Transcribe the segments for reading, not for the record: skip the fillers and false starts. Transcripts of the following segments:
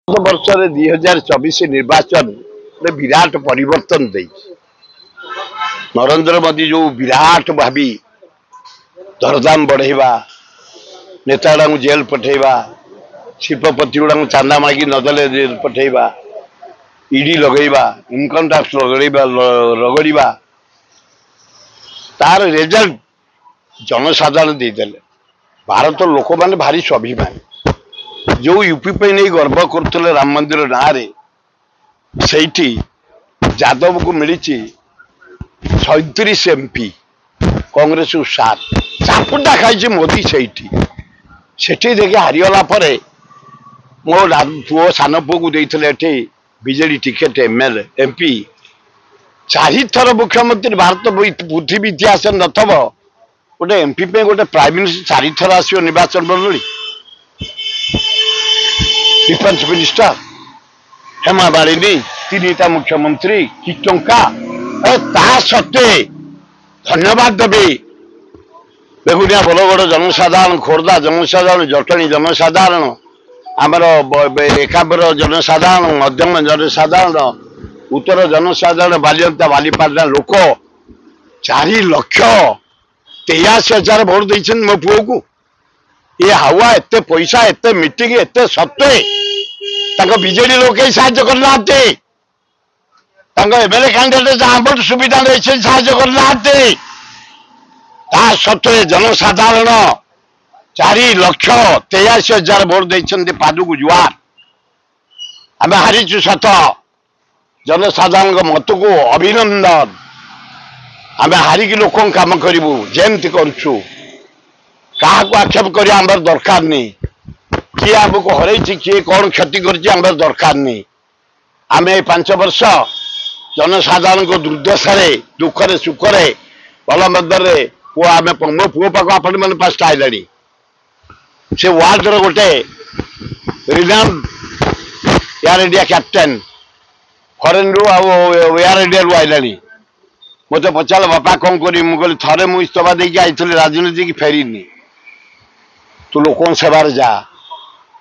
वर्ष 2024 निर्वाचन विराट परिवर्तन दे नरेंद्र मोदी जो विराट भावी दरदाम बढ़ेवा नेता जेल पठेवा शिल्पपति गुड़ा चांदा मागी नदेले जेल पठेवा ईडी लगेवा इनकम टैक्स रगड़ा तार रिजल्ट जनसाधारण देदेले। भारत लोक मैंने भारी स्वाभिमान जो यूपी पे नहीं गर्व करते राम मंदिर ना रे से यादव को मिली 37 एमपी कांग्रेस को 7 चापुटा खाई मोदी से देखे हारीगला मो पुओ सान पु को देते बीजेडी टिकेट एमएलए एमपी 4 थर मुख्यमंत्री भारत पृथ्वी इतिहास नथब गोटे एमपी पे गोटे प्राइम मिनिस्टर 4 थर आसो निर्वाचन मंडली डिफेन्स मिनिस्टर हेमा मालिनी 3टा मुख्यमंत्री कि टंका सत्वे धन्यवाद देवी बेगुनिया बरगढ़ जनसाधारण खोर्धा जनसाधारण जटणी जनसाधारण आमर एकाम्बर जनसाधारण मध्यम जनसाधारण उत्तर जनसाधारण बालियंता बालीपाटना लोक 4,83,000 भोट देते मो पुओ को ये हावा एते पैसा एते मीटिंग एते सत्वे बीजेडी लोग साहाଯ୍य करना एमएलए कैंडिडेट जहां सुविधा साहाଯ୍य करना सत्वे जनसाधारण 4,83,000 भोट देते पादू जुआर आम हारीचु सत जनसाधारण मत को अभिनंदन आम हारिकी लोक काम करूँ जमती करुचु क्या आक्षेप कर दरकार नहीं किए आमको हर किए कौन क्षति कर दरकार नहीं आम 5 वर्ष जनसाधारण को दुर्दशा दुखरे सुखरे भल मदरे आम मो पुओ पाक आपण मैंने पास आइला से वार्ड रोटे renowned Air India captain foreign रु एयर इंडिया रु आइला मत पचार बापा कौन करी मुझे थे मुझे इस्तफा देकी आई राजनीति की फेरीनी तू लोक सेवार जा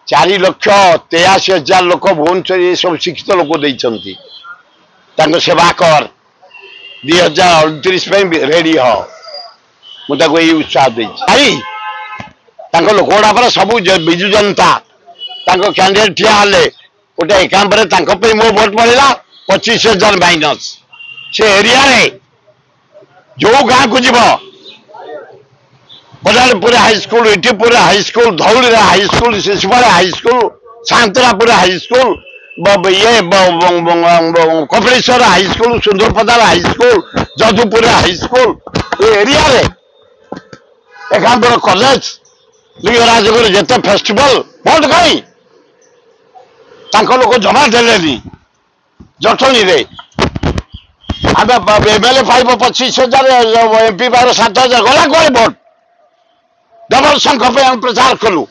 4,83,000 लोक भुवनेश्वर ये सब शिक्षित लोक देते सेवा कर 2029 रेडी हो मुझे यही उत्साह देई लोक गुड़ा सब विजु जनता कैंडिडेट ठिया हेले गोटे एकांबर मो भोट पड़ा 25,000 माइनस से एरिया रे जो गाँ को जीव Bajarpur high school Itipur high school Dhauli high school Shishupal high school Santrapur high school ये Kapileswar high school Sundarpadar high school Jadupur high school ये एरिया रे एकांबर कॉलेज लिंगराजपुर जिते फेस्टिवल भोट कहीं लोक जमा देले जटणी रे एमएलए पाइब 25,000 एमपी 7,000 गला कौन भोट डबल संख्या प्रचार कलु।